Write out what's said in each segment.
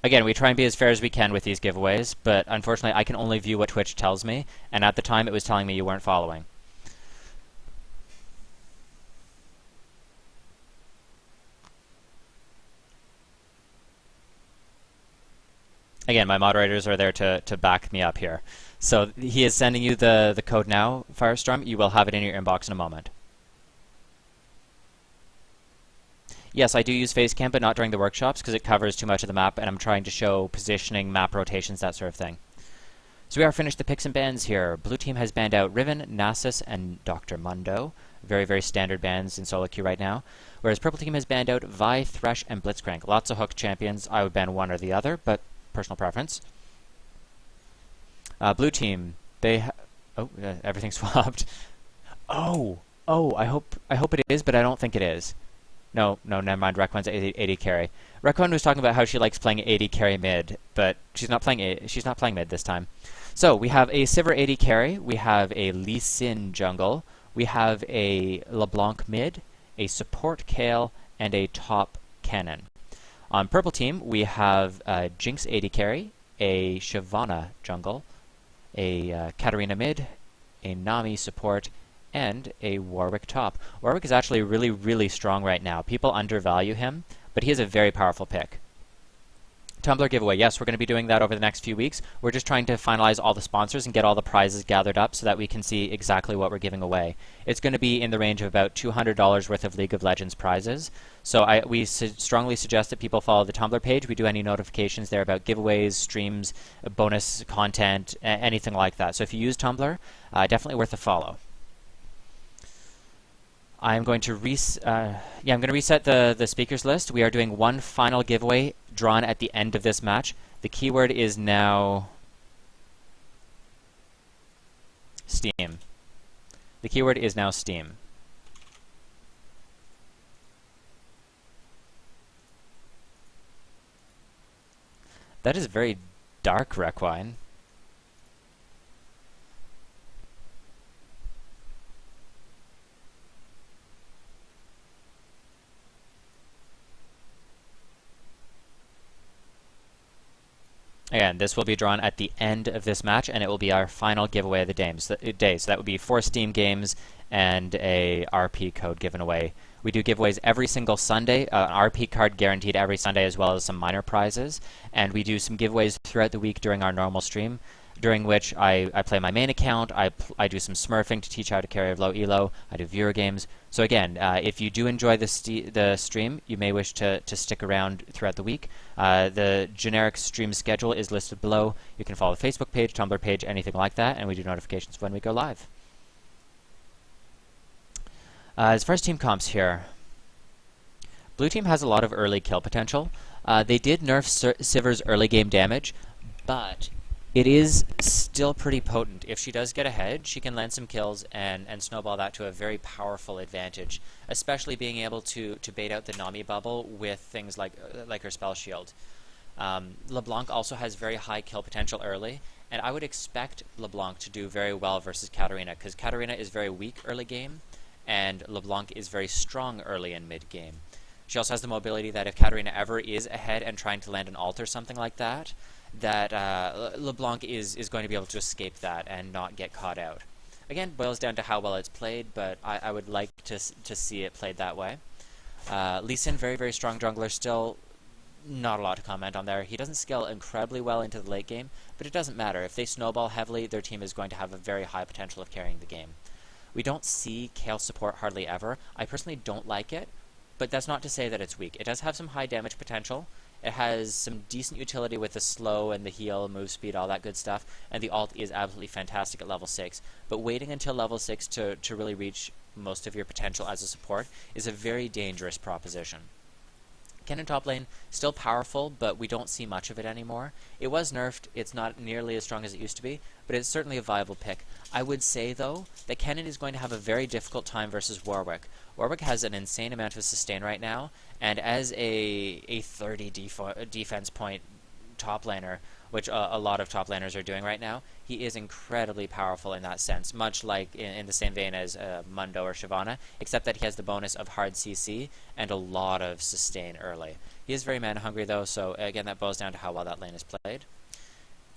Again, we try and be as fair as we can with these giveaways, but unfortunately I can only view what Twitch tells me, and at the time it was telling me you weren't following. Again, my moderators are there to back me up here. So he is sending you the code now, Firestorm. You will have it in your inbox in a moment. Yes, I do use Facecam, but not during the workshops because it covers too much of the map, and I'm trying to show positioning, map rotations, that sort of thing. So we are finished the picks and bans here. Blue team has banned out Riven, Nasus, and Dr. Mundo. Very, very standard bans in solo queue right now. Whereas purple team has banned out Vi, Thresh, and Blitzcrank. Lots of hooked champions. I would ban one or the other, but personal preference. Blue team, everything swapped. I hope it is, but I don't think it is. No, never mind. Requan's AD carry. Requan was talking about how she likes playing AD carry mid, but she's not playing mid this time. So we have a Sivir AD carry, we have a Lee Sin jungle, we have a LeBlanc mid, a support Kayle, and a top Kennen. On purple team, we have Jinx AD carry, a Shyvana jungle, a Katarina mid, a Nami support, and a Warwick top. Warwick is actually really, really strong right now. People undervalue him, but he is a very powerful pick. Tumblr giveaway. Yes, we're going to be doing that over the next few weeks. We're just trying to finalize all the sponsors and get all the prizes gathered up so that we can see exactly what we're giving away. It's going to be in the range of about $200 worth of League of Legends prizes. So we strongly suggest that people follow the Tumblr page. We do any notifications there about giveaways, streams, bonus content, anything like that. So if you use Tumblr, definitely worth a follow. I'm going to reset the speakers list. We are doing one final giveaway drawn at the end of this match. The keyword is now Steam. The keyword is now Steam. That is very dark, Requine. Again, this will be drawn at the end of this match, and it will be our final giveaway of the day. So that would be 4 Steam games and a RP code given away. We do giveaways every single Sunday, an RP card guaranteed every Sunday, as well as some minor prizes. And we do some giveaways throughout the week during our normal stream, during which I play my main account, I do some smurfing to teach how to carry low elo, I do viewer games. So again, if you do enjoy the stream, you may wish to stick around throughout the week. The generic stream schedule is listed below. You can follow the Facebook page, Tumblr page, anything like that, and we do notifications when we go live. As far as team comps here, blue team has a lot of early kill potential. They did nerf Sivir's early game damage, but it is still pretty potent. If she does get ahead, she can land some kills and snowball that to a very powerful advantage, especially being able to bait out the Nami bubble with things like her spell shield. LeBlanc also has very high kill potential early, and I would expect LeBlanc to do very well versus Katarina, because Katarina is very weak early game, and LeBlanc is very strong early and mid game. She also has the mobility that if Katarina ever is ahead and trying to land an ult or something like that, LeBlanc is going to be able to escape that and not get caught out. Again, boils down to how well it's played, but I would like to see it played that way. Lee Sin, very, very strong jungler still. Not a lot to comment on there. He doesn't scale incredibly well into the late game, but it doesn't matter. If they snowball heavily, their team is going to have a very high potential of carrying the game. We don't see Kayle support hardly ever. I personally don't like it, but that's not to say that it's weak. It does have some high damage potential. It has some decent utility with the slow and the heal, move speed, all that good stuff, and the ult is absolutely fantastic at level 6. But waiting until level 6 to really reach most of your potential as a support is a very dangerous proposition. Kennen top lane, still powerful, but we don't see much of it anymore. It was nerfed, it's not nearly as strong as it used to be, but it's certainly a viable pick. I would say, though, that Kennen is going to have a very difficult time versus Warwick. Warwick has an insane amount of sustain right now, and as a 30 defense point top laner, which a lot of top laners are doing right now, he is incredibly powerful in that sense, much like in the same vein as Mundo or Shyvana, except that he has the bonus of hard CC and a lot of sustain early. He is very mana hungry though, so again that boils down to how well that lane is played.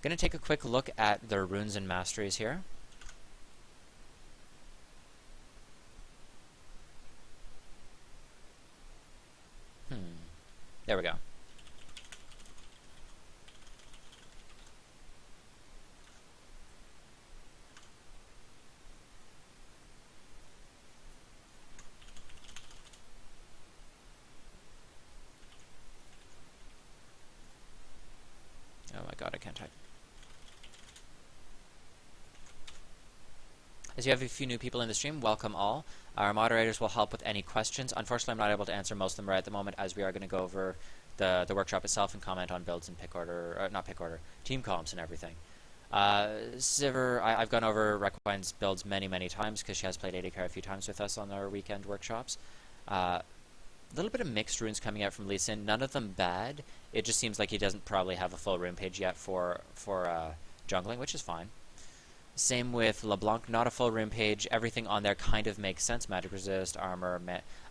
Going to take a quick look at their runes and masteries here. There we go. Oh my god, I can't type. As you have a few new people in the stream, welcome all. Our moderators will help with any questions. Unfortunately, I'm not able to answer most of them right at the moment, as we are going to go over the workshop itself and comment on builds and pick order, not pick order, team comps and everything. Sivir, I've gone over Requine's builds many times because she has played AD carry a few times with us on our weekend workshops. A little bit of mixed runes coming out from Lee Sin, none of them bad. It just seems like he doesn't probably have a full rune page yet for jungling, which is fine. Same with LeBlanc, not a full rune page. Everything on there kind of makes sense. Magic resist, armor,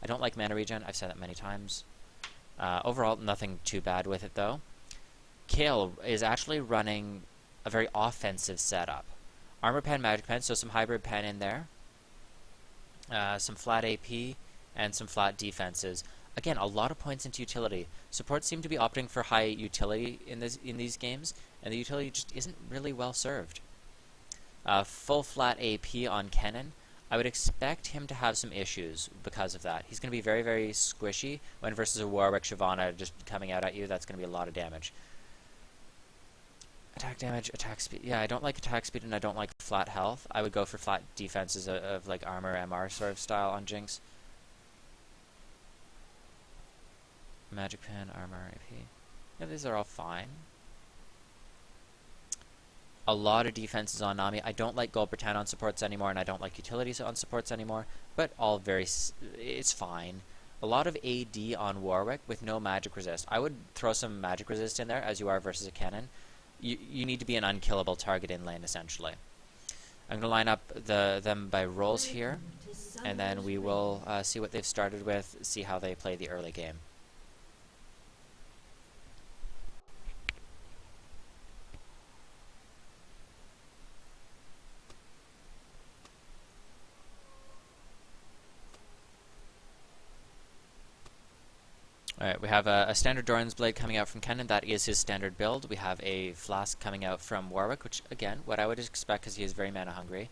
I don't like mana regen. I've said that many times. Overall, nothing too bad with it, though. Kayle is actually running a very offensive setup. Armor pen, magic pen, so some hybrid pen in there. Some flat AP, and some flat defenses. Again, a lot of points into utility. Supports seem to be opting for high utility in these games, and the utility just isn't really well served. Full flat AP on Kennen. I would expect him to have some issues because of that. He's going to be very squishy when versus a Warwick Shyvana just coming out at you. That's going to be a lot of damage. Attack damage, attack speed. Yeah, I don't like attack speed and I don't like flat health. I would go for flat defenses of like armor MR sort of style on Jinx. Magic pen, armor, AP. Yeah, these are all fine. A lot of defenses on Nami. I don't like Golbertan on supports anymore, and I don't like utilities on supports anymore, but all it's fine. A lot of AD on Warwick with no magic resist. I would throw some magic resist in there, as you are versus a Kennen. You need to be an unkillable target in lane, essentially. I'm going to line up them by roles here, and then we will see what they've started with, see how they play the early game. Alright, we have a standard Doran's Blade coming out from Kennen. That is his standard build. We have a Flask coming out from Warwick, which, again, what I would expect because he is very mana hungry.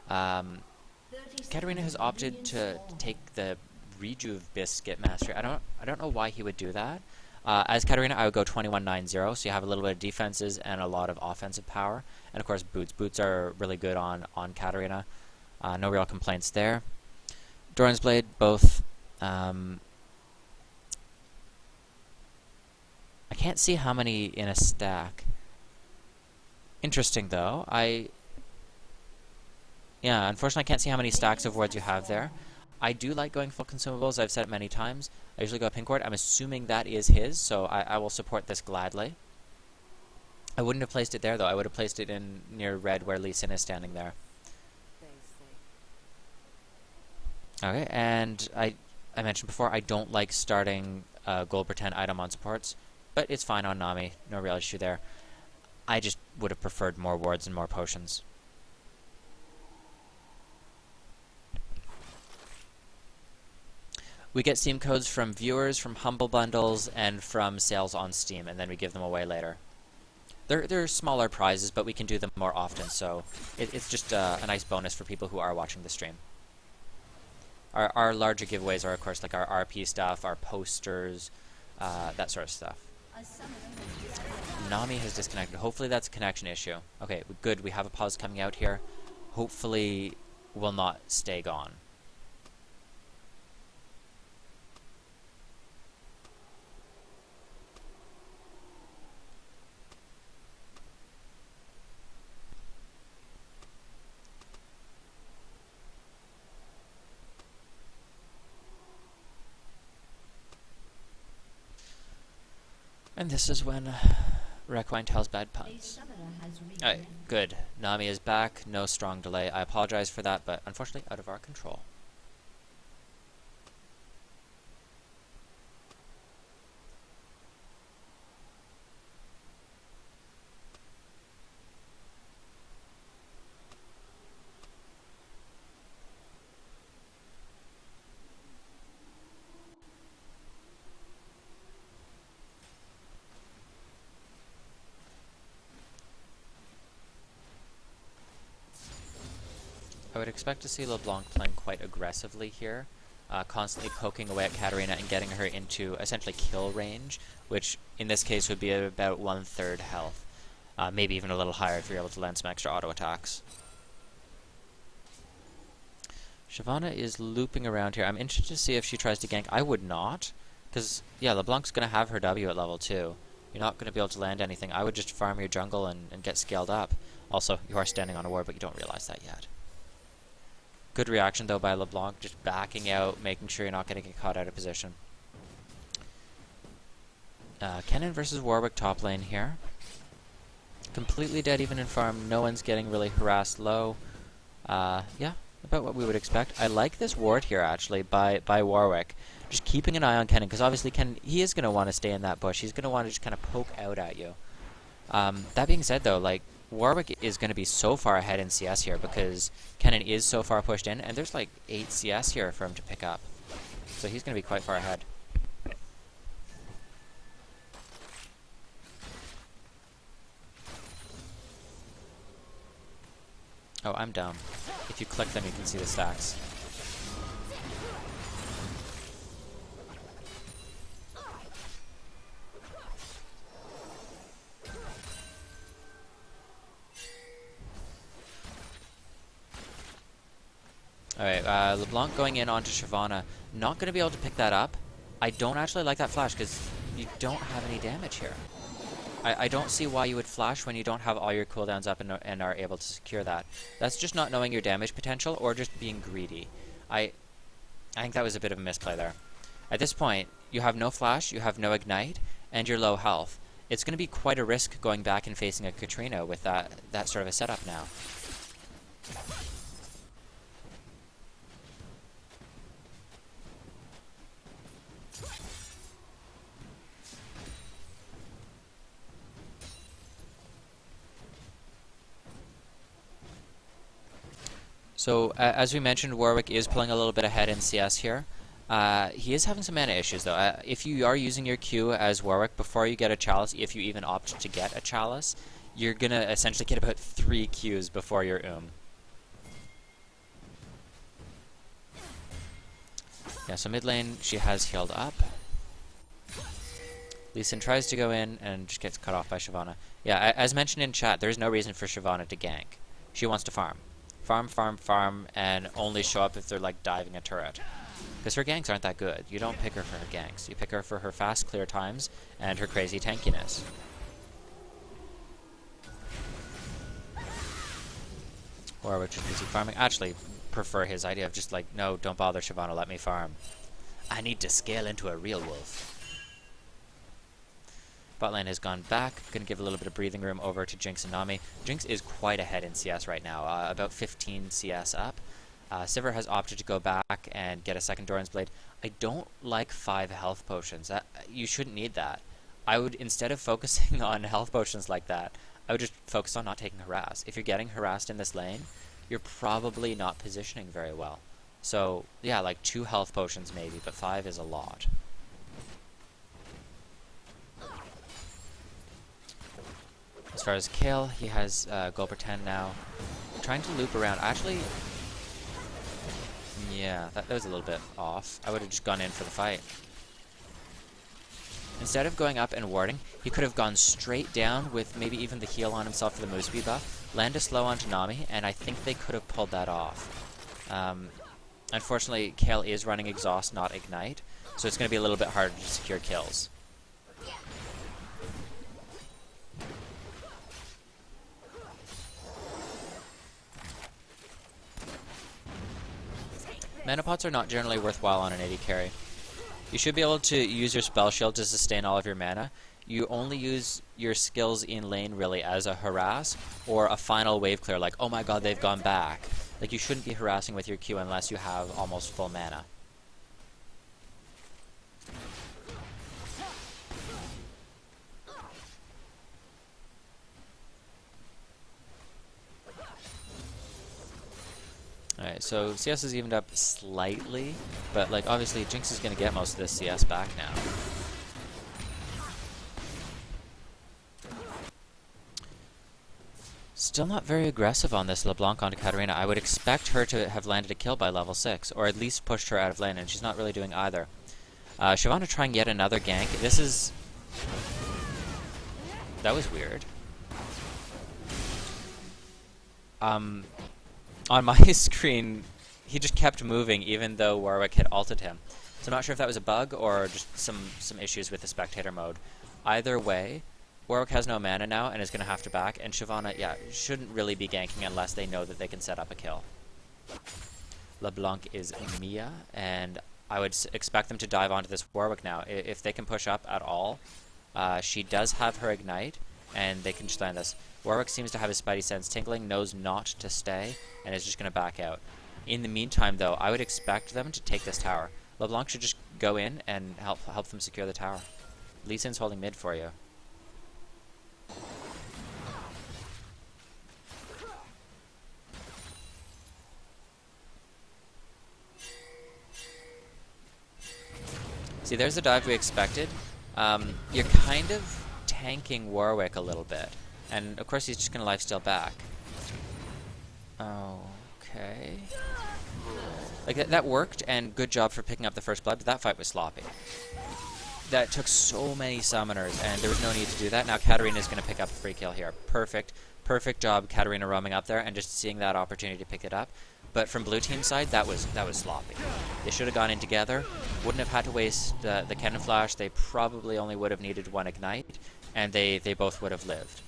Katarina has opted to take the Rejuve Biscuit Mastery. I don't know why he would do that. As Katarina, I would go 21-9-0, so you have a little bit of defenses and a lot of offensive power. And, of course, boots. Boots are really good on Katarina. No real complaints there. Doran's Blade, both... I can't see how many in a stack. Interesting, though. Yeah, unfortunately I can't see how many stacks of wards you have there. I do like going full consumables. I've said it many times. I usually go pink ward. I'm assuming that is his, so I will support this gladly. I wouldn't have placed it there, though. I would have placed it in near red where Lee Sin is standing there. Okay, and I mentioned before, I don't like starting Golbertan item on supports. But it's fine on Nami, no real issue there. I just would have preferred more wards and more potions. We get Steam codes from viewers, from Humble Bundles, and from sales on Steam, and then we give them away later. They're smaller prizes, but we can do them more often, so it's just a nice bonus for people who are watching the stream. Our larger giveaways are, of course, like our RP stuff, our posters, that sort of stuff. Nami has disconnected. Hopefully that's a connection issue. Okay, good. We have a pause coming out here. Hopefully will not stay gone. And this is when Requine tells bad puns. Alright, good. Nami is back. No strong delay. I apologize for that, but unfortunately out of our control. I would expect to see LeBlanc playing quite aggressively here, constantly poking away at Katarina and getting her into essentially kill range, which in this case would be about 1/3 health. Maybe even a little higher if you're able to land some extra auto attacks. Shyvana is looping around here. I'm interested to see if she tries to gank. I would not, because, yeah, LeBlanc's going to have her W at level 2. You're not going to be able to land anything. I would just farm your jungle and get scaled up. Also, you are standing on a ward, but you don't realize that yet. Good reaction, though, by LeBlanc, just backing out, making sure you're not going to get caught out of position. Kennen versus Warwick top lane here. Completely dead even in farm. No one's getting really harassed low. Yeah, about what we would expect. I like this ward here, actually, by Warwick. Just keeping an eye on Kennen, because obviously Kennen, he is going to want to stay in that bush. He's going to want to just kind of poke out at you. That being said, though, like, Warwick is going to be so far ahead in CS here because Kennen is so far pushed in, and there's like 8 CS here for him to pick up. So he's going to be quite far ahead. Oh, I'm dumb. If you click them, you can see the stacks. Alright, LeBlanc going in onto Shyvana. Not going to be able to pick that up. I don't actually like that flash because you don't have any damage here. I don't see why you would flash when you don't have all your cooldowns up and are able to secure that. That's just not knowing your damage potential or just being greedy. I think that was a bit of a misplay there. At this point, you have no flash, you have no ignite, and you're low health. It's going to be quite a risk going back and facing a Katrina with that sort of a setup now. So, as we mentioned, Warwick is pulling a little bit ahead in CS here. He is having some mana issues, though. If you are using your Q as Warwick, before you get a Chalice, if you even opt to get a Chalice, you're going to essentially get about 3 Qs before your Yeah, so mid lane, she has healed up. Lee Sin tries to go in and just gets cut off by Shyvana. Yeah, as mentioned in chat, there's no reason for Shyvana to gank. She wants to farm. Farm, and only show up if they're, like, diving a turret. Because her ganks aren't that good. You don't pick her for her ganks. You pick her for her fast clear times and her crazy tankiness. Or which is busy farming. Actually, prefer his idea of just like, no, don't bother Shyvana, let me farm. I need to scale into a real wolf. Bot lane has gone back. Going to give a little bit of breathing room over to Jinx and Nami. Jinx is quite ahead in CS right now, about 15 CS up. Sivir has opted to go back and get a second Doran's Blade. I don't like 5 health potions. You shouldn't need that. I would, instead of focusing on health potions like that, I would just focus on not taking harass. If you're getting harassed in this lane, you're probably not positioning very well. So, yeah, like 2 health potions maybe, but 5 is a lot. As far as Kayle, he has Gold 10 now. Trying to loop around. Actually, yeah, that was a little bit off. I would have just gone in for the fight. Instead of going up and warding, he could have gone straight down with maybe even the heal on himself for the move speed buff, land a slow onto Nami, and I think they could have pulled that off. Unfortunately, Kayle is running Exhaust, not Ignite, so it's going to be a little bit harder to secure kills. Mana pots are not generally worthwhile on an AD carry. You should be able to use your spell shield to sustain all of your mana. you only use your skills in lane really as a harass or a final wave clear, like, oh my god, they've gone back. Like, you shouldn't be harassing with your Q unless you have almost full mana. Alright, so CS is evened up slightly, but like obviously Jinx is going to get most of this CS back now. Still not very aggressive on this LeBlanc onto Katarina. I would expect her to have landed a kill by level 6, or at least pushed her out of lane, and she's not really doing either. Shyvana trying yet another gank. This is... That was weird. On my screen, he just kept moving even though Warwick had ulted him. So I'm not sure if that was a bug or just some issues with the spectator mode. Either way, Warwick has no mana now and is going to have to back, and Shyvana, yeah, shouldn't really be ganking unless they know that they can set up a kill. LeBlanc is Mia, and I would expect them to dive onto this Warwick now. If they can push up at all, she does have her Ignite, and they can just land this. Warwick seems to have his spidey sense tingling, knows not to stay, and is just going to back out. In the meantime, though, I would expect them to take this tower. LeBlanc should just go in and help them secure the tower. Lee Sin's holding mid for you. See, there's the dive we expected. You're kind of tanking Warwick a little bit. And, of course, he's just going to lifesteal back. Okay. Like, that worked, and good job for picking up the first blood, but that fight was sloppy. That took so many summoners, and there was no need to do that. Now Katarina is going to pick up a free kill here. Perfect. Perfect job, Katarina roaming up there and just seeing that opportunity to pick it up. But from blue team's side, that was sloppy. They should have gone in together. Wouldn't have had to waste the cannon flash. They probably only would have needed one ignite, and they both would have lived.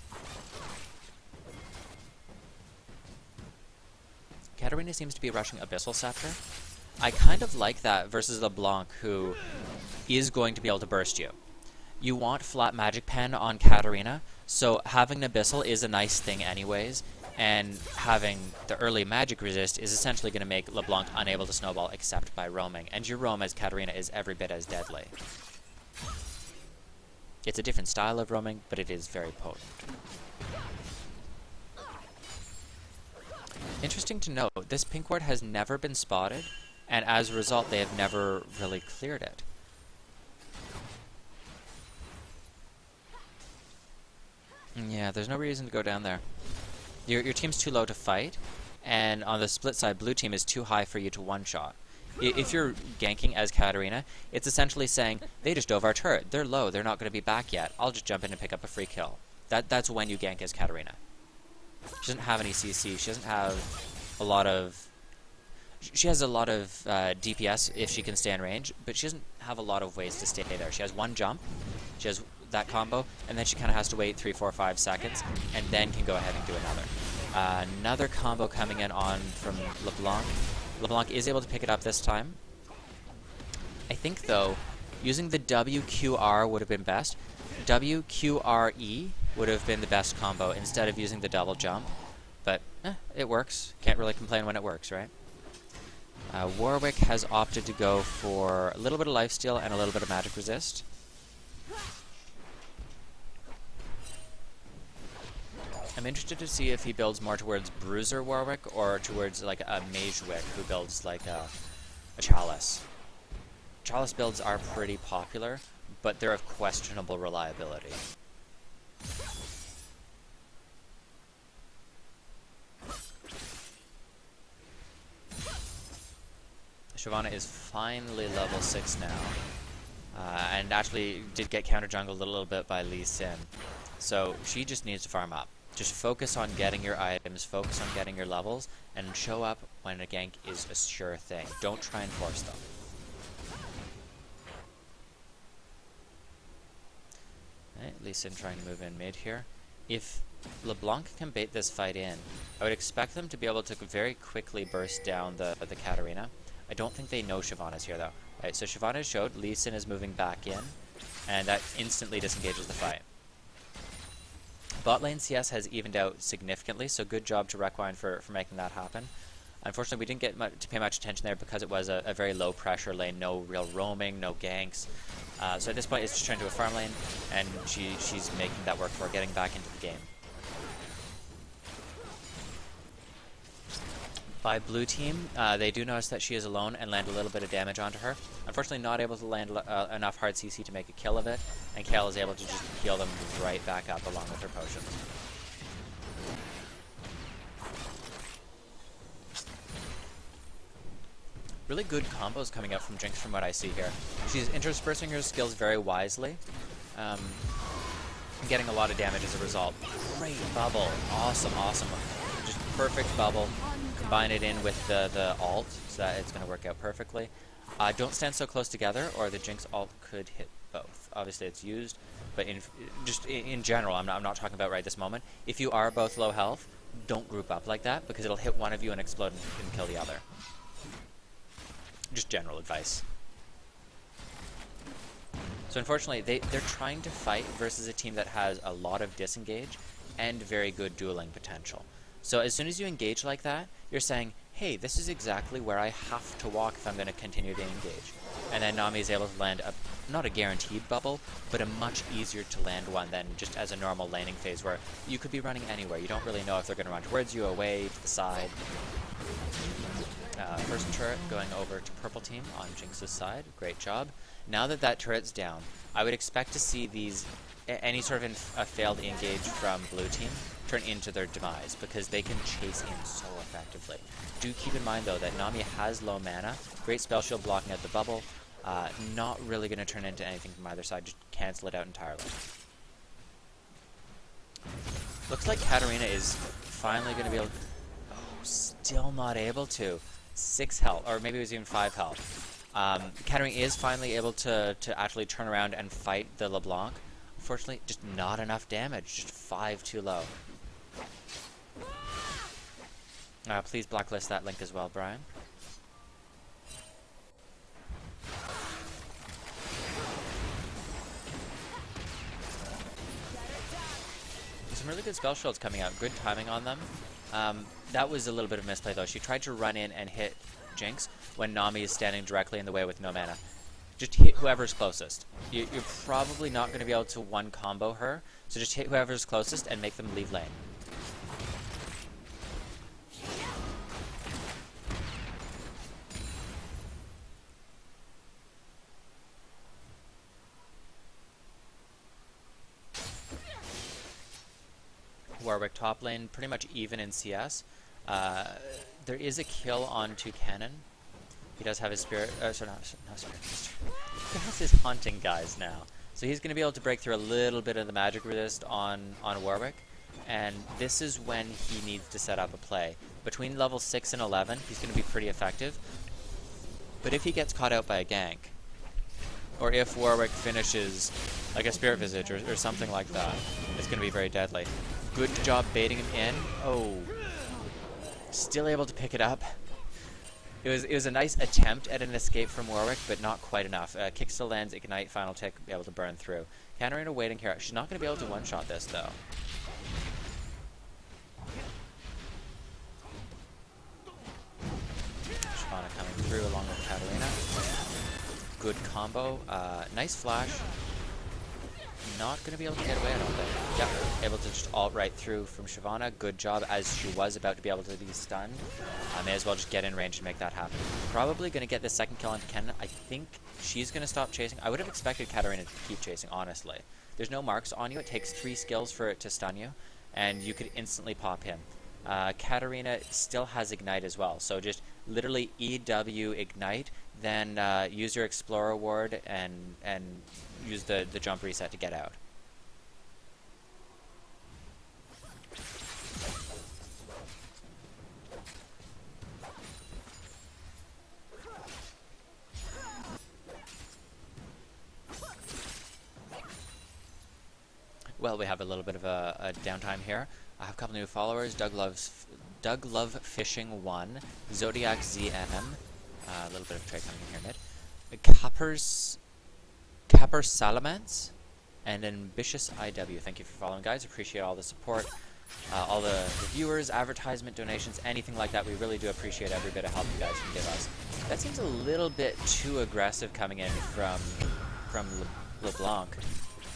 Katarina seems to be rushing Abyssal Scepter. I kind of like that versus LeBlanc, who is going to be able to burst you. You want flat magic pen on Katarina, so having an Abyssal is a nice thing anyways, and having the early magic resist is essentially going to make LeBlanc unable to snowball except by roaming, and your roam as Katarina is every bit as deadly. It's a different style of roaming, but it is very potent. Interesting to note, this pink ward has never been spotted, and as a result they have never really cleared it. Yeah, there's no reason to go down there. Your team's too low to fight, and on the split side, blue team is too high for you to one-shot. If you're ganking as Katarina, it's essentially saying, they just dove our turret, they're low, they're not going to be back yet, I'll just jump in and pick up a free kill. That's when you gank as Katarina. She doesn't have any CC, she doesn't have a lot of... She has a lot of DPS if she can stay in range, but she doesn't have a lot of ways to stay there. She has one jump, she has that combo, and then she kind of has to wait 3, 4, 5 seconds, and then can go ahead and do another. Another combo coming in on from LeBlanc. LeBlanc is able to pick it up this time. I think, though, using the WQR would have been best. WQRE would have been the best combo instead of using the double jump, but it works. Can't really complain when it works, right? Warwick has opted to go for a little bit of lifesteal and a little bit of magic resist. I'm interested to see if he builds more towards Bruiser Warwick or towards like a Mage Wick who builds like a Chalice. Chalice builds are pretty popular, but they're of questionable reliability. Shyvana is finally level 6 now, and actually did get counter jungled a little bit by Lee Sin. So she just needs to farm up. Just focus on getting your items, focus on getting your levels, and show up when a gank is a sure thing. Don't try and force them. Alright, Lee Sin trying to move in mid here. If LeBlanc can bait this fight in, I would expect them to be able to very quickly burst down the Katarina. I don't think they know Shyvana's here though. Alright, so Shyvana showed, Lee Sin is moving back in, and that instantly disengages the fight. Bot lane CS has evened out significantly, so good job to Requine for making that happen. Unfortunately, we didn't get to pay much attention there because it was a very low pressure lane, no real roaming, no ganks. So at this point, it's just trying to do a farm lane, and she's making that work for her, getting back into the game. By blue team, they do notice that she is alone and land a little bit of damage onto her. Unfortunately, not able to land enough hard CC to make a kill of it, and Kayle is able to just heal them right back up along with her potions. Really good combos coming out from Jinx from what I see here. She's interspersing her skills very wisely, getting a lot of damage as a result. Great bubble. Awesome, awesome. Just perfect bubble. Combine it in with the ult, so that it's going to work out perfectly. Don't stand so close together, or the Jinx ult could hit both. Obviously, it's used, but in general, I'm not talking about right this moment. If you are both low health, don't group up like that, because it'll hit one of you and explode and kill the other. Just general advice. So unfortunately, they're trying to fight versus a team that has a lot of disengage and very good dueling potential. So as soon as you engage like that, you're saying, hey, this is exactly where I have to walk if I'm going to continue to engage. And then Nami is able to land not a guaranteed bubble, but a much easier to land one than just as a normal laning phase where you could be running anywhere. You don't really know if they're going to run towards you, away, to the side. First turret going over to purple team on Jinx's side. Great job. Now that that turret's down, I would expect to see any sort of a failed engage from blue team turn into their demise, because they can chase in so effectively. Do keep in mind though that Nami has low mana, great spell shield blocking out the bubble, not really going to turn into anything from either side, just cancel it out entirely. Looks like Katarina is finally going to be able to... Oh, still not able to. 6 health, or maybe it was even 5 health. Katarina is finally able to actually turn around and fight the LeBlanc. Unfortunately, just not enough damage, just 5 too low. Please blacklist that link as well, Brian. Some really good spell shields coming out, good timing on them. That was a little bit of misplay though. She tried to run in and hit Jinx when Nami is standing directly in the way with no mana. Just hit whoever's closest. You're probably not going to be able to one combo her, so just hit whoever's closest and make them leave lane. Warwick top lane, pretty much even in CS. There is a kill on Toucannon. He does have his spirit, sorry, not spirit. He has his hunting guys now. So he's going to be able to break through a little bit of the magic resist on Warwick. And this is when he needs to set up a play. Between level 6 and 11, he's going to be pretty effective. But if he gets caught out by a gank, or if Warwick finishes like a Spirit Visage or something like that, it's going to be very deadly. Good job baiting him in. Oh. Still able to pick it up. It was a nice attempt at an escape from Warwick, but not quite enough. Kick still lands, Ignite, final tick, be able to burn through. Katarina waiting here. She's not going to be able to one-shot this, though. Shyvana coming through along with Katarina. Good combo. Nice flash. Not going to be able to get away, I don't think. Yep, able to just ult right through from Shyvana. Good job, as she was about to be able to be stunned. I may as well just get in range and make that happen. Probably going to get this second kill on Ken. I think she's going to stop chasing. I would have expected Katarina to keep chasing, honestly. There's no marks on you. It takes 3 skills for it to stun you, and you could instantly pop him. Katarina still has Ignite as well, so just literally EW Ignite, then use your Explorer ward and use the jump reset to get out. Well, we have a little bit of a downtime here. I have a couple new followers. Doug Love Fishing 1, Zodiac ZM, a little bit of trade coming in here mid. Cappers Capper Salamence, and Ambitious IW. Thank you for following, guys. Appreciate all the support, all the viewers, advertisement, donations, anything like that. We really do appreciate every bit of help you guys can give us. That seems a little bit too aggressive coming in from LeBlanc.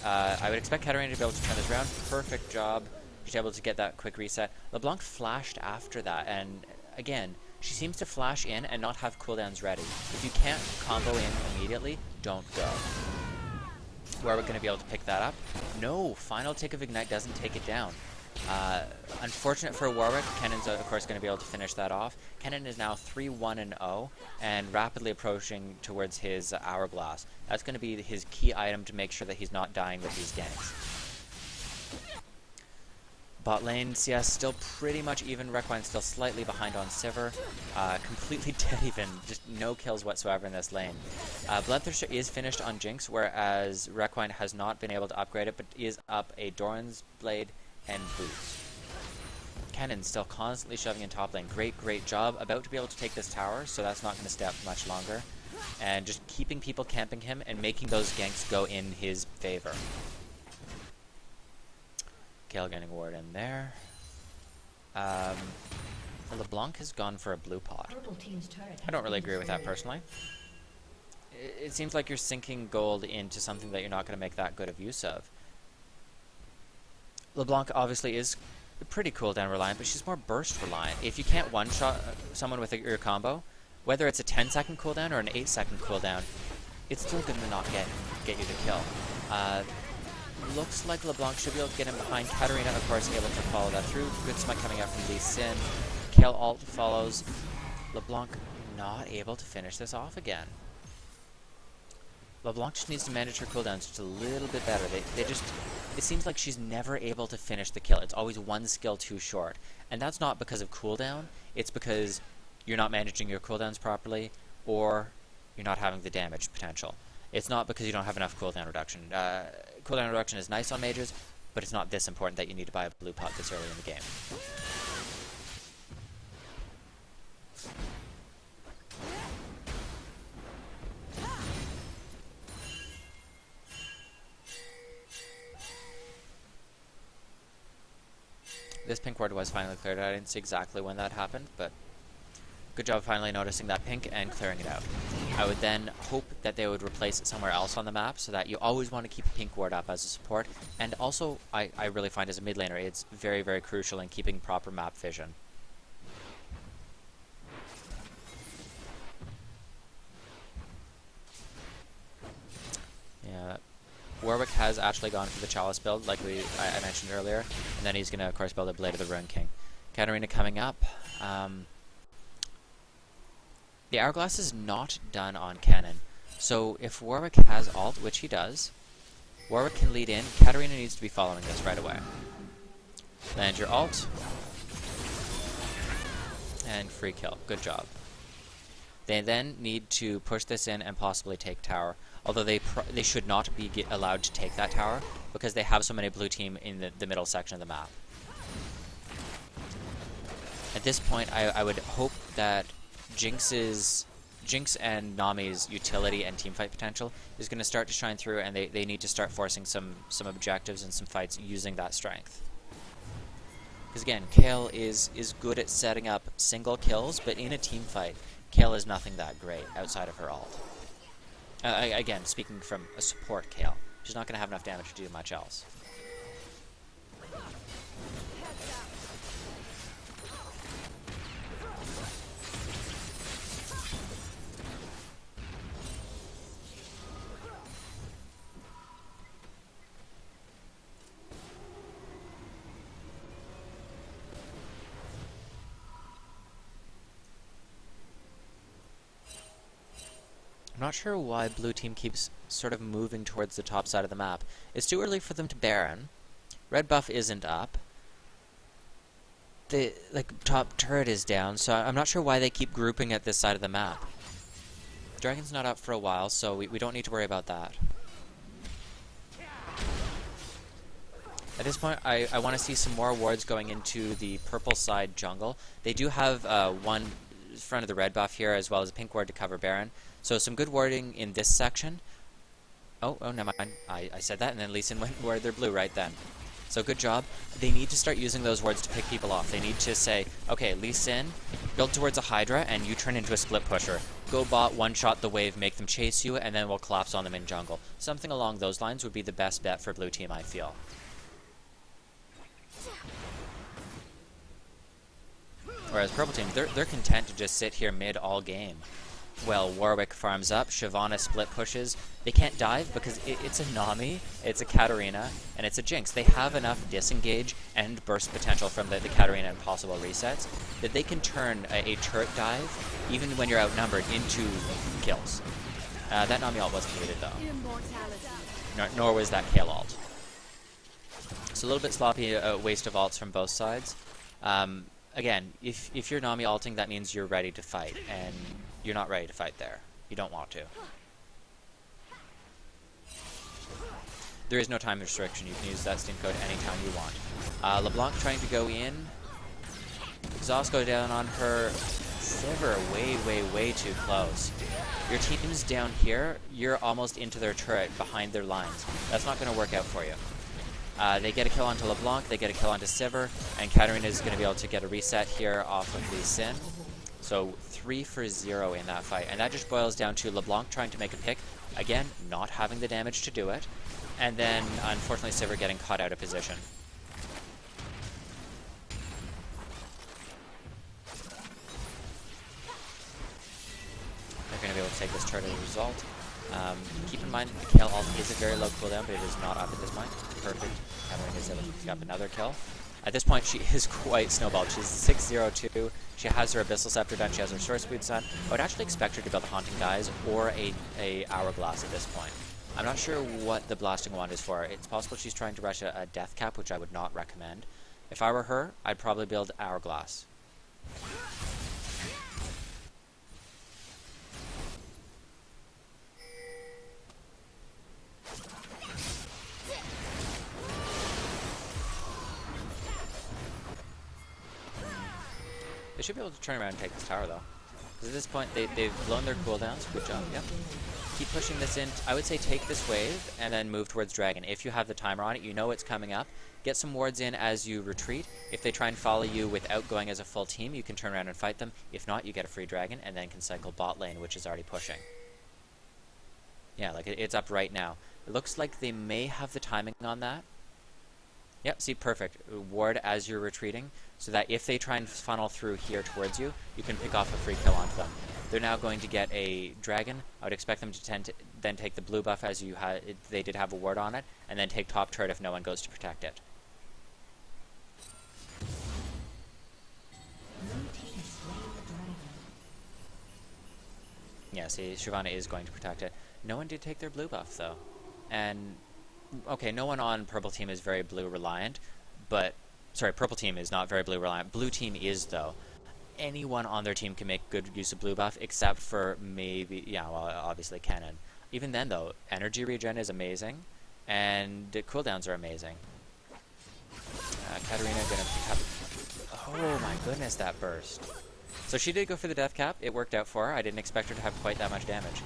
I would expect Katarina to be able to turn this around. Perfect job. She's able to get that quick reset. LeBlanc flashed after that, and again, she seems to flash in and not have cooldowns ready. If you can't combo in immediately, don't go. Where we're going to be able to pick that up? No, final tick of Ignite doesn't take it down. Unfortunate for Warwick. Kennen's of course going to be able to finish that off. Kennen is now 3-1-0 and rapidly approaching towards his Hourglass. That's going to be his key item to make sure that he's not dying with these ganks. Bot lane, CS still pretty much even. Requine still slightly behind on Sivir. Completely dead even. Just no kills whatsoever in this lane. Bloodthirster is finished on Jinx, whereas Requine has not been able to upgrade it, but is up a Doran's Blade and Boots. Kennen still constantly shoving in top lane. Great job. About to be able to take this tower, so that's not going to stay up much longer. And just keeping people camping him and making those ganks go in his favor. Kayle getting a ward in there. LeBlanc has gone for a blue pot. I don't really agree with that personally. It seems like you're sinking gold into something that you're not going to make that good of use of. LeBlanc obviously is pretty cooldown reliant, but she's more burst reliant. If you can't one-shot someone with your combo, whether it's a 10-second cooldown or an 8-second cooldown, it's still going to not get you the kill. Looks like LeBlanc should be able to get him behind. Katarina, of course, able to follow that through. Good smite coming out from Lee Sin. Kayle ult follows. LeBlanc not able to finish this off again. LeBlanc just needs to manage her cooldowns just a little bit better. It seems like she's never able to finish the kill. It's always one skill too short. And that's not because of cooldown. It's because you're not managing your cooldowns properly, or you're not having the damage potential. It's not because you don't have enough cooldown reduction. Cooldown reduction is nice on mages, but it's not this important that you need to buy a blue pot this early in the game. This pink ward was finally cleared out. I didn't see exactly when that happened, but good job finally noticing that pink and clearing it out. I would then hope that they would replace it somewhere else on the map so that you always want to keep a pink ward up as a support. And also, I really find as a mid laner, it's very crucial in keeping proper map vision. Yeah, Warwick has actually gone for the Chalice build, like I mentioned earlier, and then he's going to, of course, build a Blade of the Ruin King. Katarina coming up. The Hourglass is not done on Kennen, so if Warwick has ult, which he does, Warwick can lead in. Katarina needs to be following this right away. Land your ult, and free kill. Good job. They then need to push this in and possibly take tower, although they should not be allowed to take that tower because they have so many blue team in the middle section of the map. At this point, I would hope that Jinx and Nami's utility and teamfight potential is going to start to shine through, and they need to start forcing some objectives and some fights using that strength. Because again, Kayle is good at setting up single kills, but in a team fight, Kayle is nothing that great outside of her ult. Again, speaking from a support Kayle, she's not going to have enough damage to do much else. I'm not sure why blue team keeps sort of moving towards the top side of the map. It's too early for them to Baron. Red buff isn't up. The top turret is down, so I'm not sure why they keep grouping at this side of the map. Dragon's not up for a while, so we don't need to worry about that. At this point, I want to see some more wards going into the purple side jungle. They do have one front of the red buff here, as well as a pink ward to cover Baron. So some good warding in this section. Oh, never mind. I said that, and then Lee Sin went where they're blue right then. So good job. They need to start using those wards to pick people off. They need to say, okay, Lee Sin, build towards a Hydra, and you turn into a split pusher. Go bot, one-shot the wave, make them chase you, and then we'll collapse on them in jungle. Something along those lines would be the best bet for blue team, I feel. Whereas purple team, they're content to just sit here mid all game. Well, Warwick farms up, Shyvana split pushes. They can't dive because it's a Nami, it's a Katarina, and it's a Jinx. They have enough disengage and burst potential from the Katarina and possible resets that they can turn a turret dive, even when you're outnumbered, into kills. That Nami ult wasn't needed though. Nor was that Kayle ult. So a little bit sloppy waste of ults from both sides. Again, if you're Nami ulting, that means you're ready to fight, and you're not ready to fight there. You don't want to. There is no time restriction. You can use that Steam code anytime you want. LeBlanc trying to go in. Exhaust go down on her. Sivir way too close. Your team's down here. You're almost into their turret behind their lines. That's not going to work out for you. They get a kill onto LeBlanc, they get a kill onto Sivir, and Katarina is going to be able to get a reset here off of Lee Sin. So 3 for 0 in that fight, and that just boils down to LeBlanc trying to make a pick, again, not having the damage to do it, and then, unfortunately, Sivir getting caught out of position. They're going to be able to take this turret as a result. Keep in mind that the Kayle ult is a very low cooldown, but it is not up at this point. Perfect. Katarina is able to pick up another kill. At this point, she is quite snowballed. She's 6-0-2. She has her Abyssal Scepter done. She has her Source Boots done. I would actually expect her to build a Haunting Guise or a Hourglass at this point. I'm not sure what the Blasting Wand is for. It's possible she's trying to rush a Death Cap, which I would not recommend. If I were her, I'd probably build Hourglass. They should be able to turn around and take this tower, though. Because at this point, they've blown their cooldowns. Good job, yep. Keep pushing this in. I would say take this wave and then move towards Dragon. If you have the timer on it, you know it's coming up. Get some wards in as you retreat. If they try and follow you without going as a full team, you can turn around and fight them. If not, you get a free Dragon and then can cycle bot lane, which is already pushing. Yeah, like it's up right now. It looks like they may have the timing on that. Yep, see, perfect. Ward as you're retreating, so that if they try and funnel through here towards you, you can pick off a free kill onto them. They're now going to get a Dragon. I would expect them to then take the blue buff as they did have a ward on it, and then take top turret if no one goes to protect it. Yeah, see, Shyvana is going to protect it. No one did take their blue buff, though. And okay, no one on purple team is very blue reliant, but sorry, purple team is not very blue reliant. Blue team is, though. Anyone on their team can make good use of blue buff, except for maybe, yeah, well, obviously Kennen. Even then, though, energy regen is amazing, and the cooldowns are amazing. Katarina gonna pick up. Oh my goodness, that burst. So she did go for the death cap. It worked out for her. I didn't expect her to have quite that much damage.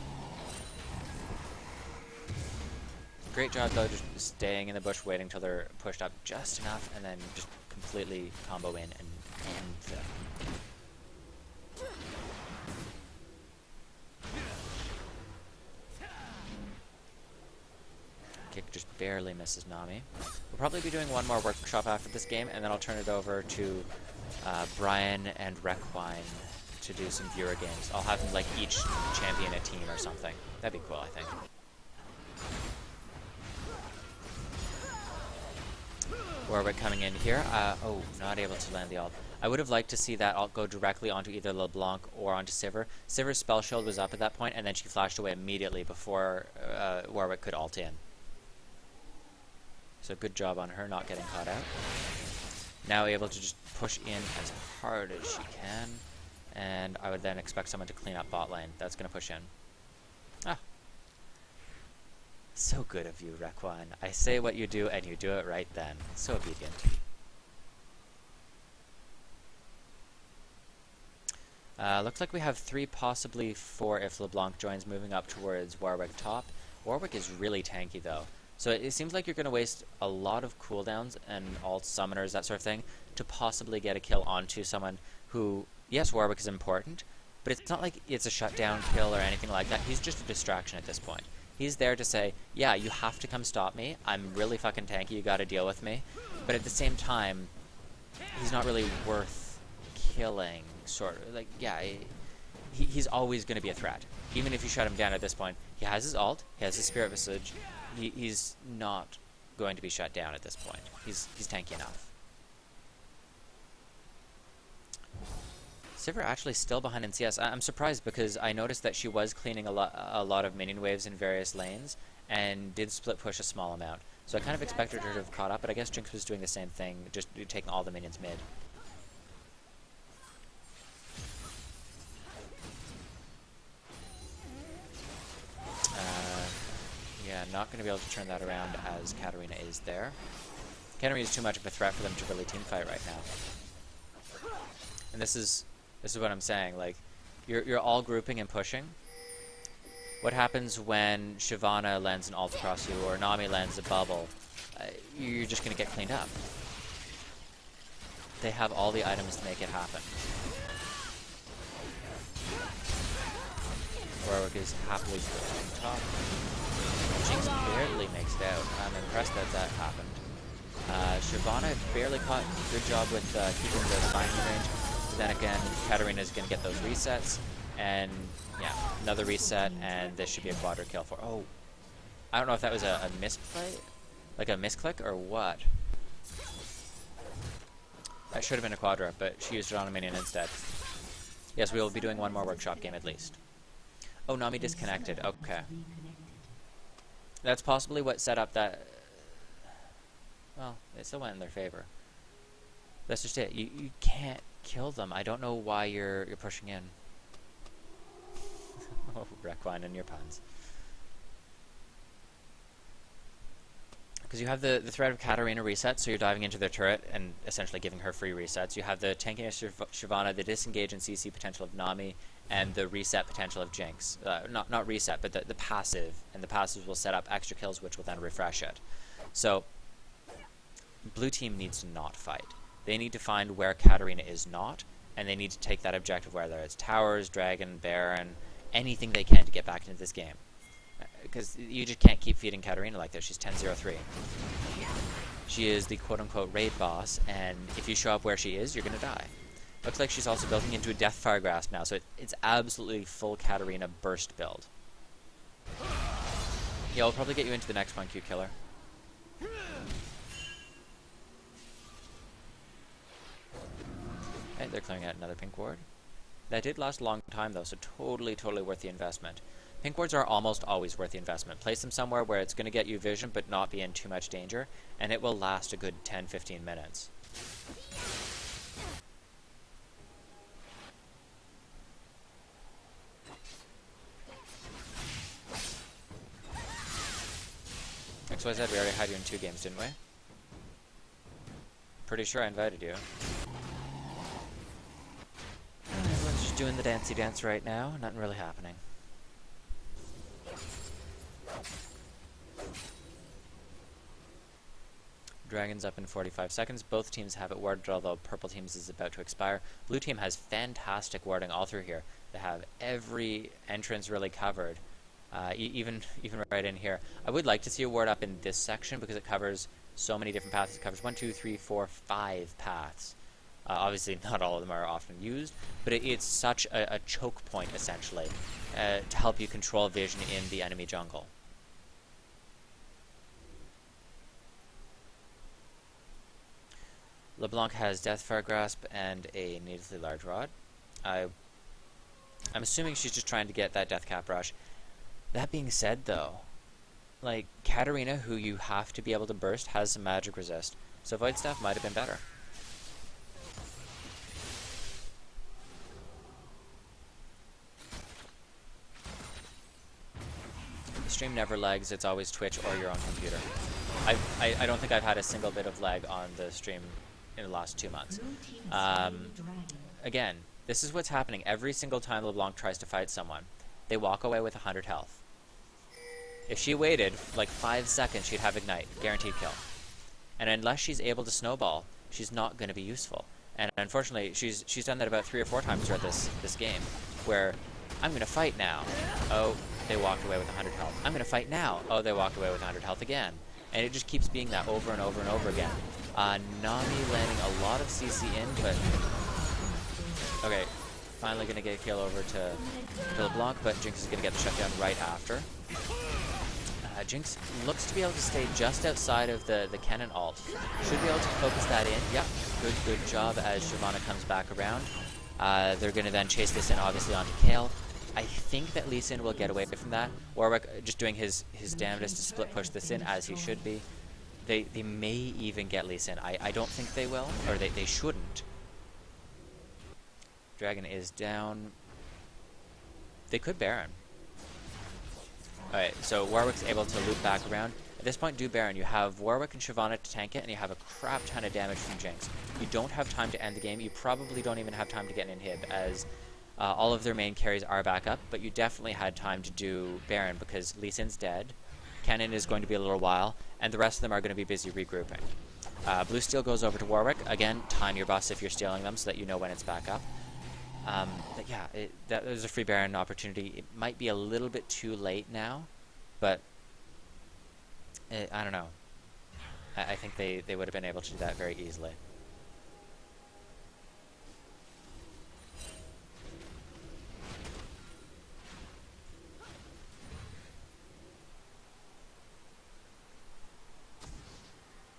Great job, though, just staying in the bush, waiting till they're pushed up just enough, and then just completely combo in and end them. Kick just barely misses Nami. We'll probably be doing one more workshop after this game, and then I'll turn it over to Brian and Requine to do some viewer games. I'll have them, like, each champion a team or something. That'd be cool, I think. Warwick coming in here. Oh, not able to land the ult. I would have liked to see that ult go directly onto either LeBlanc or onto Sivir. Sivir's spell shield was up at that point, and then she flashed away immediately before Warwick could ult in. So good job on her not getting caught out. Now able to just push in as hard as she can, and I would then expect someone to clean up bot lane. That's going to push in. Ah. So good of you, Requine. I say what you do, and you do it right then. So obedient. Looks like we have 3, possibly 4 if LeBlanc joins, moving up towards Warwick top. Warwick is really tanky though. So it seems like you're going to waste a lot of cooldowns and alt summoners, that sort of thing, to possibly get a kill onto someone who, yes, Warwick is important, but it's not like it's a shutdown kill or anything like that. He's just a distraction at this point. He's there to say, yeah, you have to come stop me. I'm really fucking tanky. You got to deal with me. But at the same time, he's not really worth killing, sort of. Like, yeah, he's always going to be a threat. Even if you shut him down at this point, he has his ult, he has his Spirit Visage. He's not going to be shut down at this point. He's tanky enough. Sivir actually still behind in CS. I'm surprised because I noticed that she was cleaning a lot of minion waves in various lanes and did split push a small amount. So I kind of expected her to have caught up, but I guess Jinx was doing the same thing, just taking all the minions mid. Yeah, not going to be able to turn that around as Katarina is there. Katarina is too much of a threat for them to really teamfight right now. And this is what I'm saying. Like, you're all grouping and pushing. What happens when Shyvana lands an ult across you or Nami lands a bubble? You're just going to get cleaned up. They have all the items to make it happen. Warwick is happily on top. Jinx barely makes it out. I'm impressed that that happened. Shyvana barely caught. Good job with keeping the binding range. But then again, Katarina's going to get those resets. And yeah, another reset, and this should be a quadra kill for... Oh, I don't know if that was a misplay? Like a misclick or what? That should have been a quadra, but she used it on a minion instead. Yes, we will be doing one more workshop game at least. Oh, Nami disconnected. Okay. That's possibly what set up that... Well, it still went in their favor. That's just it. You can't kill them. I don't know why you're pushing in. Oh, Requine and your puns. Because you have the threat of Katarina reset, so you're diving into their turret and essentially giving her free resets. You have the tankiness of Shyvana, the disengage and CC potential of Nami, and the reset potential of Jinx. Not reset, but the passive. And the passives will set up extra kills, which will then refresh it. So, blue team needs to not fight. They need to find where Katarina is not, and they need to take that objective, whether it's towers, dragon, baron, anything they can to get back into this game. Because you just can't keep feeding Katarina like this. She's 10-0-3. She is the quote-unquote raid boss, and if you show up where she is, you're going to die. Looks like she's also building into a Deathfire Grasp now, so it's absolutely full Katarina burst build. Yeah, I'll probably get you into the next one, Q Killer. Okay, they're clearing out another pink ward. That did last a long time though, so totally worth the investment. Pink wards are almost always worth the investment. Place them somewhere where it's going to get you vision but not be in too much danger, and it will last a good 10-15 minutes. XYZ, we already had you in 2 games, didn't we? Pretty sure I invited you. Everyone's just doing the dancey dance right now. Nothing really happening. Dragon's up in 45 seconds. Both teams have it warded, although purple team's is about to expire. Blue team has fantastic warding all through here. They have every entrance really covered. Even right in here. I would like to see a ward up in this section because it covers so many different paths. It covers 1, 2, 3, 4, 5 paths. Obviously, not all of them are often used, but it's such a choke point, essentially, to help you control vision in the enemy jungle. LeBlanc has Deathfire Grasp and a needlessly large rod. I'm assuming she's just trying to get that Death Cap Rush. That being said, though, like, Katarina, who you have to be able to burst, has some magic resist, so Void Staff might have been better. The stream never lags, it's always Twitch or your own computer. I don't think I've had a single bit of lag on the stream in the last 2 months. Again, this is what's happening every single time LeBlanc tries to fight someone. They walk away with 100 health. If she waited like 5 seconds, she'd have Ignite. Guaranteed kill. And unless she's able to snowball, she's not going to be useful. And unfortunately, she's done that about 3 or 4 times throughout this game, where I'm going to fight now. Oh, they walked away with 100 health. I'm going to fight now. Oh, they walked away with 100 health again. And it just keeps being that over and over and over again. Nami landing a lot of CC in, but... Okay, finally going to get a kill over to LeBlanc, but Jinx is going to get the shutdown right after. Jinx looks to be able to stay just outside of the Kennen ult. Should be able to focus that in. Yep, good job as Shyvana comes back around. They're going to then chase this in, obviously, onto Kayle. I think that Lee Sin will get away from that. Warwick just doing his damnedest to split push this in, as he should be. They may even get Lee Sin. I don't think they will, or they shouldn't. Dragon is down. They could Baron. Alright, so Warwick's able to loop back around. At this point, do Baron. You have Warwick and Shyvana to tank it, and you have a crap ton of damage from Jinx. You don't have time to end the game. You probably don't even have time to get an inhib, as all of their main carries are back up, but you definitely had time to do Baron, because Lee Sin's dead, Kennen is going to be a little while, and the rest of them are going to be busy regrouping. Blue Steel goes over to Warwick. Again, time your buffs if you're stealing them, so that you know when it's back up. But yeah, that was a free Baron opportunity. It might be a little bit too late now, but I don't know. I think they would have been able to do that very easily.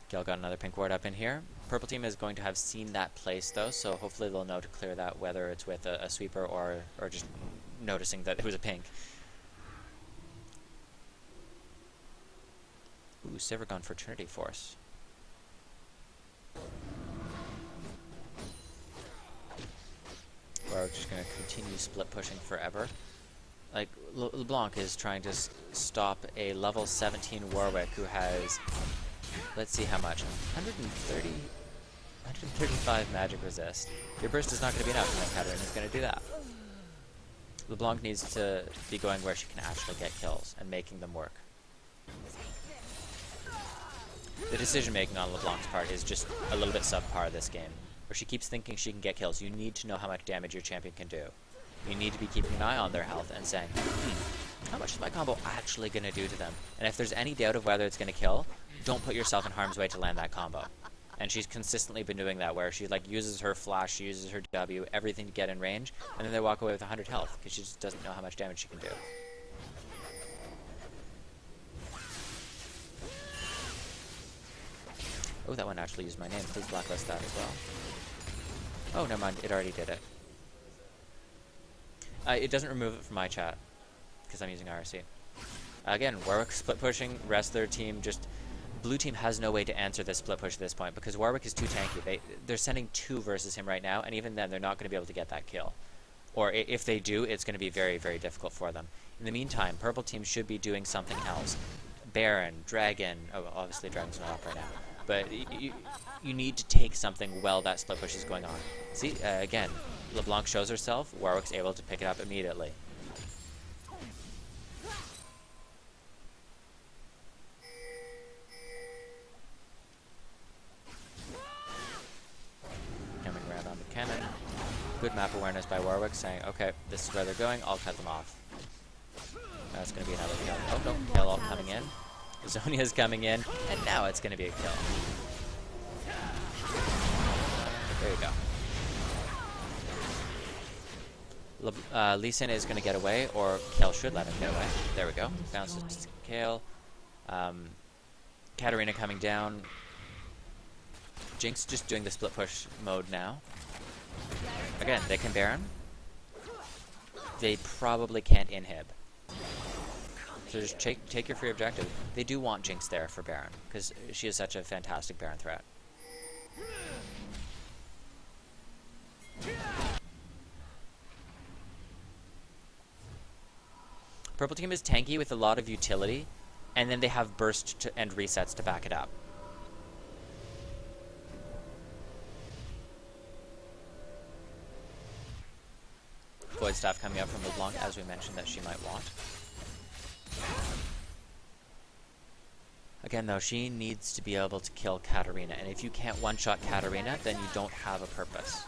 Kayle got another pink ward up in here. Purple team is going to have seen that place though, so hopefully they'll know to clear that, whether it's with a sweeper or just noticing that it was a pink. Ooh, Sivir gone for Trinity Force. We're just going to continue split pushing forever. Like, LeBlanc is trying to stop a level 17 Warwick who has... Let's see how much. 135 magic resist. Your burst is not going to be enough, and Katarina is going to do that. LeBlanc needs to be going where she can actually get kills and making them work. The decision making on LeBlanc's part is just a little bit subpar this game, where she keeps thinking she can get kills. You need to know how much damage your champion can do. You need to be keeping an eye on their health and saying, how much is my combo actually going to do to them? And if there's any doubt of whether it's going to kill, don't put yourself in harm's way to land that combo. And she's consistently been doing that, where she uses her flash, she uses her W, everything to get in range, and then they walk away with 100 health, because she just doesn't know how much damage she can do. Oh, that one actually used my name. Please blacklist that as well. Oh, never mind. It already did it. It doesn't remove it from my chat, because I'm using IRC. Again, Warwick split pushing, rest of their team just... Blue team has no way to answer this split push at this point, because Warwick is too tanky. They're sending 2 versus him right now, and even then they're not going to be able to get that kill. Or if they do, it's going to be very, very difficult for them. In the meantime, purple team should be doing something else. Baron, Dragon... Oh, obviously Dragon's not up right now. But you need to take something while that split push is going on. See, again, LeBlanc shows herself, Warwick's able to pick it up immediately. Coming around on the Kennen. Good map awareness by Warwick, saying, okay, this is where they're going, I'll cut them off. That's going to be another kill. Oh no, Kayle ult coming in. Zhonya's coming in, and now it's going to be a kill. There you go. Lee Sin is going to get away, or Kayle should let him get away. There we go. Bounces to Kayle. Katarina coming down. Jinx just doing the split push mode now. Again, they can Baron. They probably can't inhib. So just take your free objective. They do want Jinx there for Baron, because she is such a fantastic Baron threat. Purple team is tanky with a lot of utility, and then they have burst and resets to back it up. Void Staff coming up from LeBlanc, as we mentioned that she might want. Again, though, she needs to be able to kill Katarina, and if you can't one-shot Katarina, then you don't have a purpose.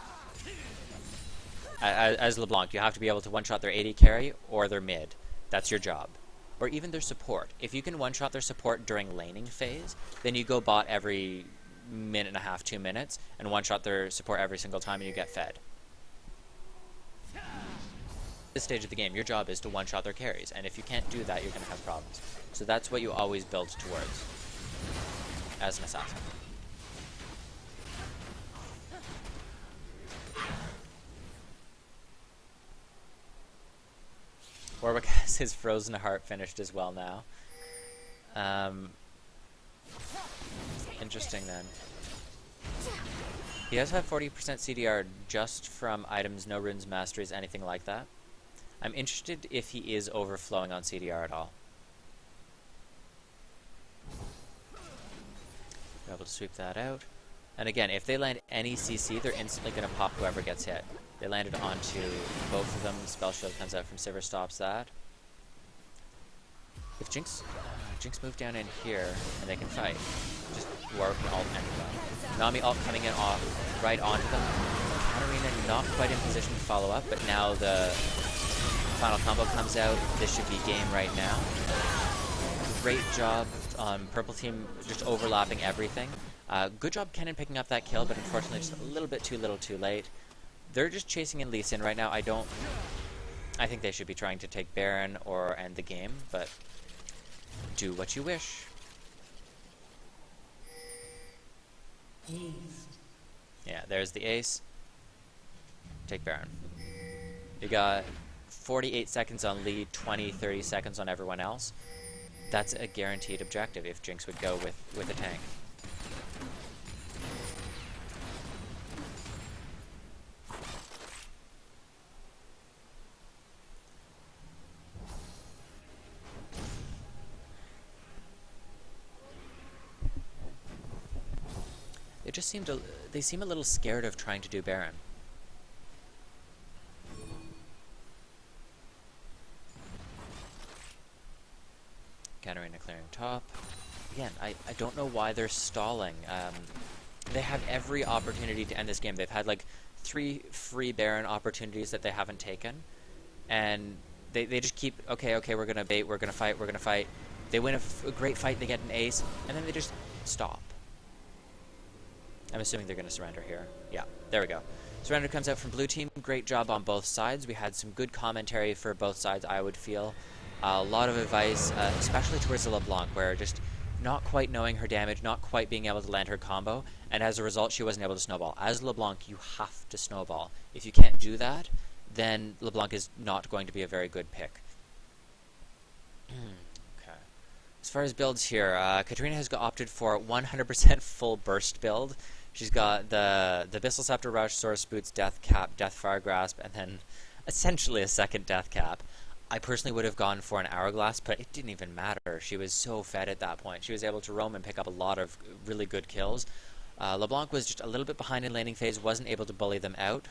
As LeBlanc, you have to be able to one-shot their AD carry or their mid. That's your job. Or even their support. If you can one-shot their support during laning phase, then you go bot every minute and a half, 2 minutes, and one-shot their support every single time and you get fed. At this stage of the game, your job is to one-shot their carries, and if you can't do that, you're going to have problems. So that's what you always build towards as an assassin. Warwick has his Frozen Heart finished as well now. Interesting then. He does have 40% CDR just from items, no runes, masteries, anything like that. I'm interested if he is overflowing on CDR at all. Be able to sweep that out. And again, if they land any CC, they're instantly going to pop whoever gets hit. They landed onto both of them. Spell Shield comes out from Sivir, stops that. If Jinx moved down in here, and they can fight. Just Warwick and ult anyway. Nami ult coming in right onto them. Katarina not quite in position to follow up, but now the final combo comes out. This should be game right now. Great job on Purple Team just overlapping everything. Good job Kennen picking up that kill, but unfortunately just a little bit too little too late. They're just chasing in Lee Sin right now. I think they should be trying to take Baron or end the game, but do what you wish. Yeah, there's the ace. Take Baron. You got 48 seconds on Lee, 20, 30 seconds on everyone else. That's a guaranteed objective if Jinx would go with a tank. They seem a little scared of trying to do Baron. Katarina clearing top. Again, I don't know why they're stalling. They have every opportunity to end this game. They've had like 3 free Baron opportunities that they haven't taken. And they just keep, okay, we're going to bait, we're going to fight. They win a great fight, they get an ace, and then they just stop. I'm assuming they're going to surrender here. Yeah, there we go. Surrender comes out from blue team. Great job on both sides. We had some good commentary for both sides, I would feel. A lot of advice, especially towards the LeBlanc, where just not quite knowing her damage, not quite being able to land her combo, and as a result, she wasn't able to snowball. As LeBlanc, you have to snowball. If you can't do that, then LeBlanc is not going to be a very good pick. Okay. As far as builds here, Katarina has opted for 100% full burst build. She's got the Abyssal Scepter, Rush, Source Boots, Death Cap, Death Fire Grasp, and then essentially a second Death Cap. I personally would have gone for an Hourglass, but it didn't even matter. She was so fed at that point. She was able to roam and pick up a lot of really good kills. LeBlanc was just a little bit behind in laning phase, wasn't able to bully them out,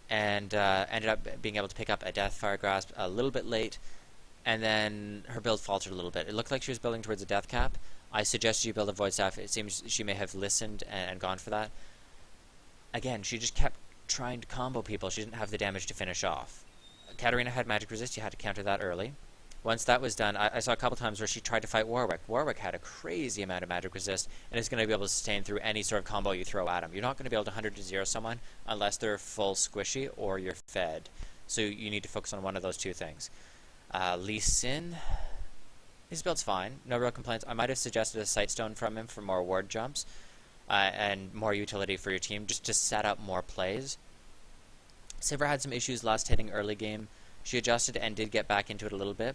and ended up being able to pick up a Death Fire Grasp a little bit late, and then her build faltered a little bit. It looked like she was building towards a Death Cap. I suggested you build a Void Staff. It seems she may have listened and gone for that. Again, she just kept trying to combo people. She didn't have the damage to finish off. Katarina had magic resist. You had to counter that early. Once that was done, I saw a couple times where she tried to fight Warwick. Warwick had a crazy amount of magic resist and is going to be able to sustain through any sort of combo you throw at him. You're not going to be able to 100 to 0 someone unless they're full squishy or you're fed. So you need to focus on one of those two things. Lee Sin, his build's fine. No real complaints. I might have suggested a Sightstone from him for more ward jumps and more utility for your team just to set up more plays. Sivir had some issues last hitting early game. She adjusted and did get back into it a little bit.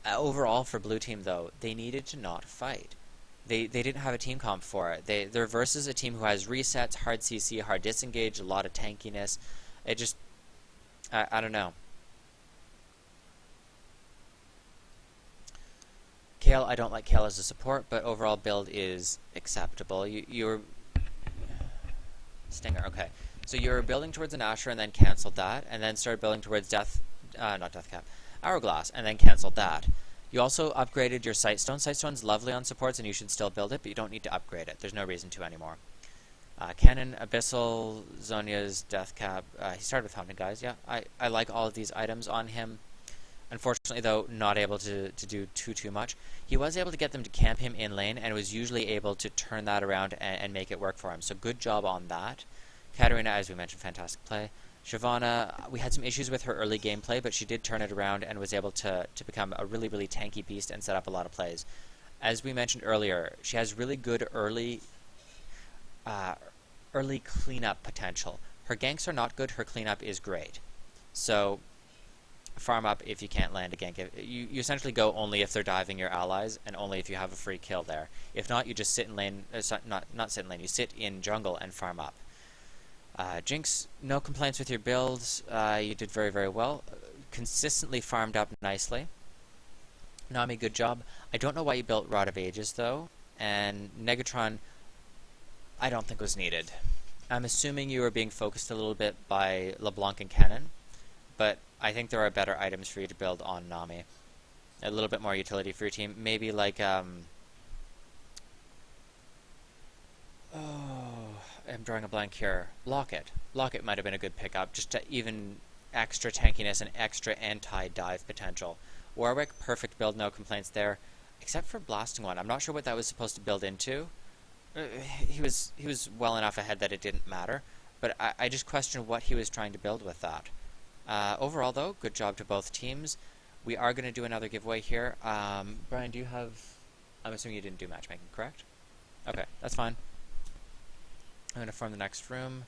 Overall, for blue team, though, they needed to not fight. They didn't have a team comp for it. They're versus a team who has resets, hard CC, hard disengage, a lot of tankiness. It just... I don't know. Kayle, I don't like Kayle as a support, but overall build is acceptable. You're... Stinger, okay. So you were building towards an Asher and then canceled that, and then started building towards not Death Cap, Hourglass, and then canceled that. You also upgraded your Sightstone. Sightstone's lovely on supports, and you should still build it, but you don't need to upgrade it. There's no reason to anymore. Cannon, Abyssal, Zhonya's Death Cap. He started with Hunting Guys. Yeah, I like all of these items on him. Unfortunately, though, not able to do too much. He was able to get them to camp him in lane, and was usually able to turn that around and make it work for him. So good job on that. Katarina, as we mentioned, fantastic play. Shyvana, we had some issues with her early gameplay, but she did turn it around and was able to become a really tanky beast and set up a lot of plays. As we mentioned earlier, she has really good early cleanup potential. Her ganks are not good, her cleanup is great. So farm up if you can't land a gank. You essentially go only if they're diving your allies, and only if you have a free kill there. If not, you just sit in lane, not sit in lane, you sit in jungle and farm up. Jinx, no complaints with your builds. You did very well. Consistently farmed up nicely. Nami, good job. I don't know why you built Rod of Ages, though. And Negatron, I don't think was needed. I'm assuming you were being focused a little bit by LeBlanc and Cannon, but I think there are better items for you to build on Nami. A little bit more utility for your team. Maybe like, I'm drawing a blank here. Locket. Locket might have been a good pickup, just to even extra tankiness and extra anti-dive potential. Warwick, perfect build, no complaints there, except for Blasting One. I'm not sure what that was supposed to build into. He was well enough ahead that it didn't matter, but I just question what he was trying to build with that. Overall, though, good job to both teams. We are going to do another giveaway here. Brian, do you have... I'm assuming you didn't do matchmaking, correct? Okay, that's fine. I'm going to form the next room.